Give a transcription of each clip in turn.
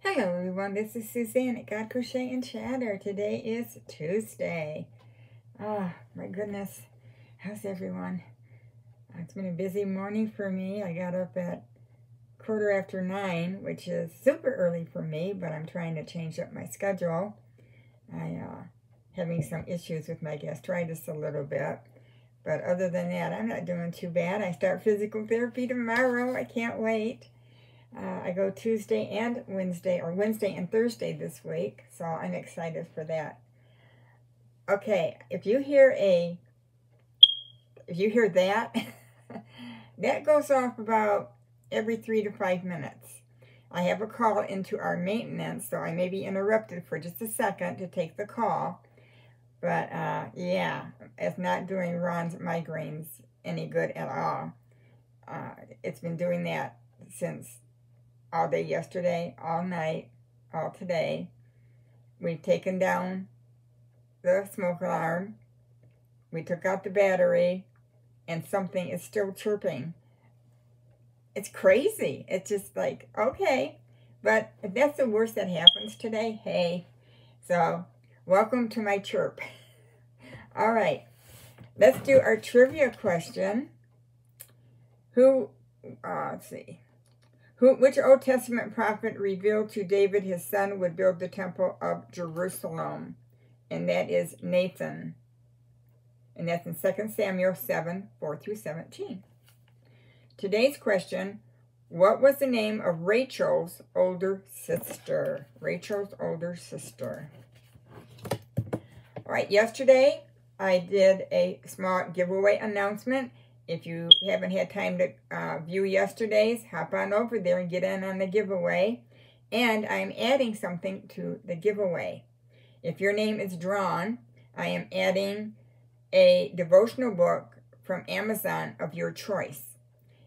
Hello everyone, this is Suzanne at God Crochet and Chatter. Today is Tuesday. My goodness, how's everyone? It's been a busy morning for me. I got up at 9:15, which is super early for me, but I'm trying to change up my schedule. Having some issues with my gastritis a little bit. But other than that, I'm not doing too bad. I start physical therapy tomorrow. I can't wait. I go Tuesday and Wednesday, or Wednesday and Thursday this week, so I'm excited for that. Okay, if you hear that, that goes off about every 3 to 5 minutes. I have a call into our maintenance, so I may be interrupted for just a second to take the call. But yeah, it's not doing Ron's migraines any good at all. It's been doing that since all day yesterday, all night, all today. We've taken down the smoke alarm. We took out the battery, and something is still chirping. It's crazy. It's just like, okay. But if that's the worst that happens today, hey. So, welcome to my chirp. All right. Let's do our trivia question. Let's see. Which Old Testament prophet revealed to David his son would build the temple of Jerusalem? And that is Nathan. And that's in 2 Samuel 7, 4 through 17. Today's question, what was the name of Rachel's older sister? Rachel's older sister. All right, yesterday I did a small giveaway announcement. If you haven't had time to view yesterday's, hop on over there and get in on the giveaway. And I'm adding something to the giveaway. If your name is drawn, I am adding a devotional book from Amazon of your choice.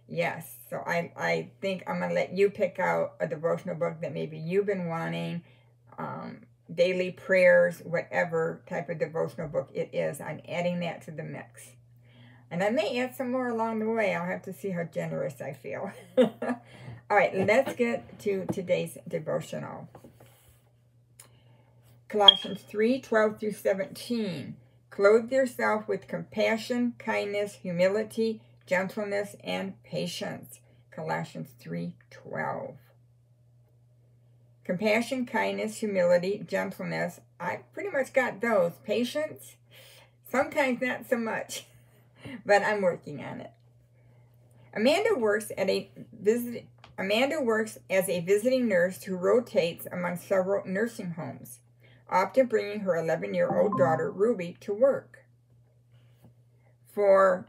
Yes, so I think I'm going to let you pick out a devotional book that maybe you've been wanting, daily prayers, whatever type of devotional book it is. I'm adding that to the mix. And I may add some more along the way. I'll have to see how generous I feel. All right, let's get to today's devotional. Colossians 3, 12 through 17. Clothe yourself with compassion, kindness, humility, gentleness, and patience. Colossians 3, 12. Compassion, kindness, humility, gentleness. I pretty much got those. Patience, sometimes not so much. But I'm working on it. Amanda works as a visiting nurse who rotates among several nursing homes, often bringing her 11-year-old daughter, Ruby, to work. For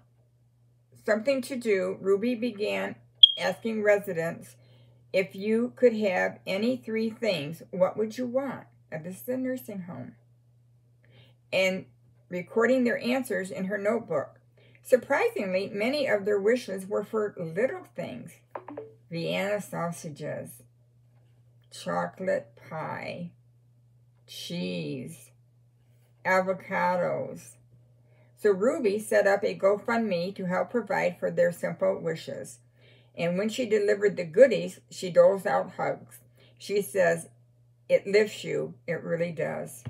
something to do, Ruby began asking residents, if you could have any 3 things, what would you want? Now, this is a nursing home. And recording their answers in her notebook. Surprisingly, many of their wishes were for little things. Vienna sausages, chocolate pie, cheese, avocados. So Ruby set up a GoFundMe to help provide for their simple wishes. And when she delivered the goodies, she doles out hugs. She says, it lifts you, it really does.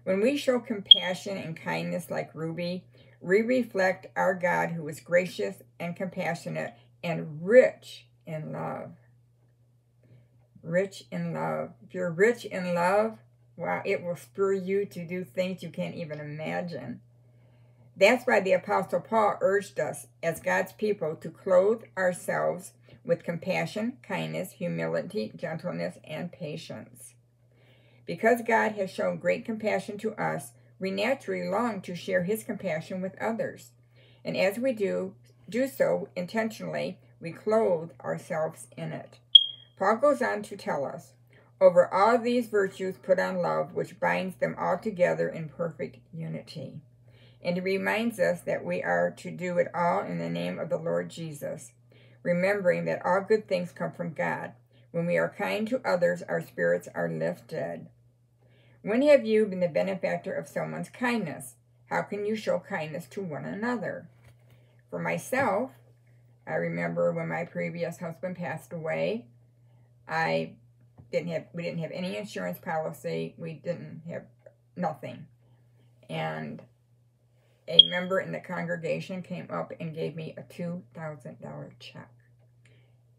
When we show compassion and kindness like Ruby, we reflect our God who is gracious and compassionate and rich in love. Rich in love. If you're rich in love, wow, it will spur you to do things you can't even imagine. That's why the Apostle Paul urged us as God's people to clothe ourselves with compassion, kindness, humility, gentleness, and patience. Because God has shown great compassion to us, we naturally long to share his compassion with others. And as we do so intentionally, we clothe ourselves in it. Paul goes on to tell us, over all these virtues put on love, which binds them all together in perfect unity. And he reminds us that we are to do it all in the name of the Lord Jesus, remembering that all good things come from God. When we are kind to others, our spirits are lifted. When have you been the benefactor of someone's kindness? How can you show kindness to one another? For myself, I remember when my previous husband passed away, I we didn't have any insurance policy. We didn't have nothing. And a member in the congregation came up and gave me a $2,000 check.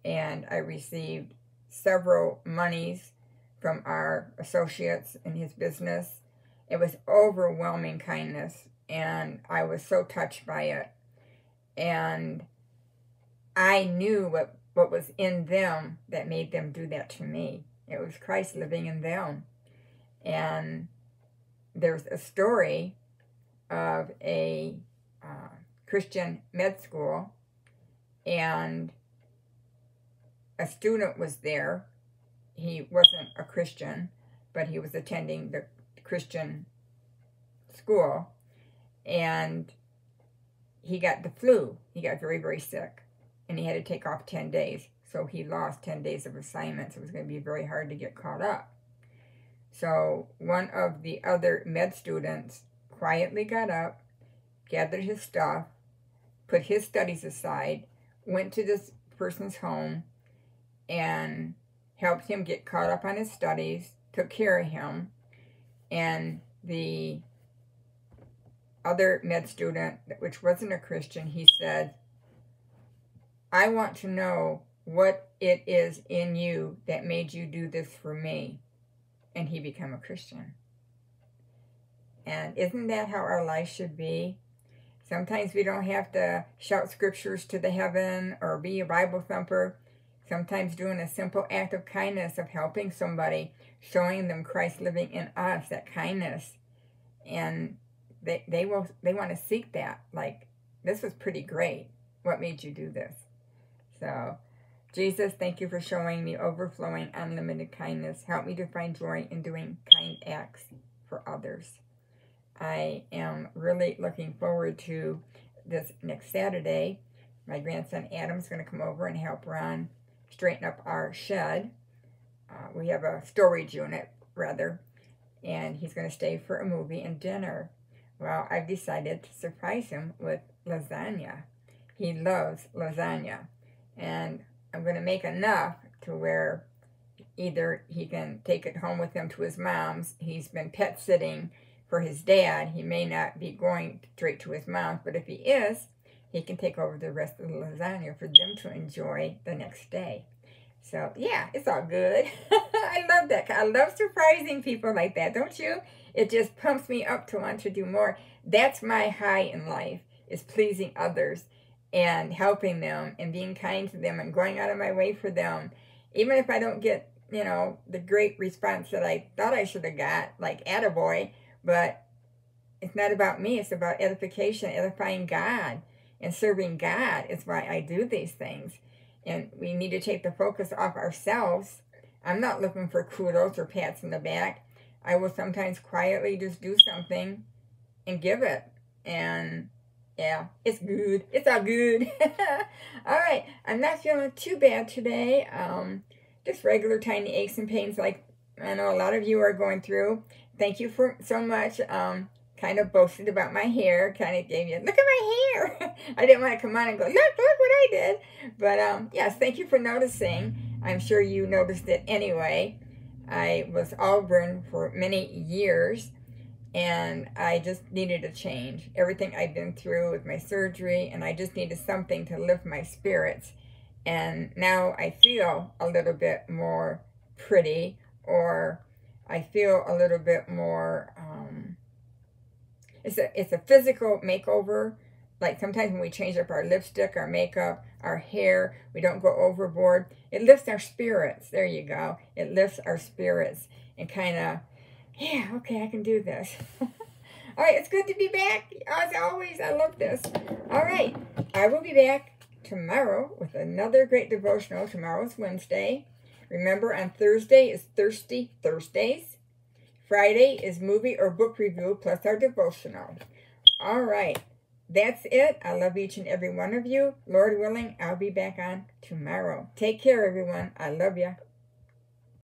And I received several monies from our associates in his business. It was overwhelming kindness, and I was so touched by it. And I knew what was in them that made them do that to me. It was Christ living in them. And there's a story of a Christian med school, and a student was there. He wasn't a Christian, but he was attending the Christian school, and he got the flu. He got very, very sick, and he had to take off 10 days. So he lost 10 days of assignments. It was going to be very hard to get caught up. So one of the other med students quietly got up, gathered his stuff, put his studies aside, went to this person's home, and helped him get caught up on his studies, took care of him. And the other med student, which wasn't a Christian, he said, I want to know what it is in you that made you do this for me. And he became a Christian. And isn't that how our life should be? Sometimes we don't have to shout scriptures to the heaven or be a Bible thumper. Sometimes doing a simple act of kindness, of helping somebody, showing them Christ living in us, that kindness. And they want to seek that. Like, this was pretty great. What made you do this? So, Jesus, thank you for showing me overflowing, unlimited kindness. Help me to find joy in doing kind acts for others. I am really looking forward to this next Saturday. My grandson Adam's going to come over and help Ron straighten up our shed. We have a storage unit, rather, and he's going to stay for a movie and dinner. Well, I've decided to surprise him with lasagna. He loves lasagna, and I'm going to make enough to where either he can take it home with him to his mom's. He's been pet sitting for his dad. He may not be going straight to his mom's, but if he is, he can take over the rest of the lasagna for them to enjoy the next day. So, yeah, it's all good. I love that. I love surprising people like that, don't you? It just pumps me up to want to do more. That's my high in life, is pleasing others and helping them and being kind to them and going out of my way for them. Even if I don't get, the great response that I thought I should have got, like attaboy, but it's not about me. It's about edification, edifying God, and serving God is why I do these things. And we need to take the focus off ourselves. I'm not looking for kudos or pats in the back. I will sometimes quietly just do something and give it. And yeah, it's good. It's all good. All right. I'm not feeling too bad today. Just regular tiny aches and pains like I know a lot of you are going through. Thank you for so much. Kind of boasted about my hair. Kind of gave you, look at my hair. I didn't want to come on and go, look what I did. But yes, thank you for noticing. I'm sure you noticed it anyway. I was auburn for many years, and I just needed a change. Everything I've been through with my surgery, and I just needed something to lift my spirits. And now I feel a little bit more pretty, or I feel a little bit more, it's a physical makeover. Like sometimes when we change up our lipstick, our makeup, our hair, we don't go overboard. It lifts our spirits. There you go. It lifts our spirits and kind of, yeah, okay, I can do this. All right, it's good to be back. As always, I love this. All right, I will be back tomorrow with another great devotional. Tomorrow's Wednesday. Remember, on Thursday is Thirsty Thursdays. Friday is movie or book review plus our devotional. All right. That's it. I love each and every one of you. Lord willing, I'll be back on tomorrow. Take care, everyone. I love you.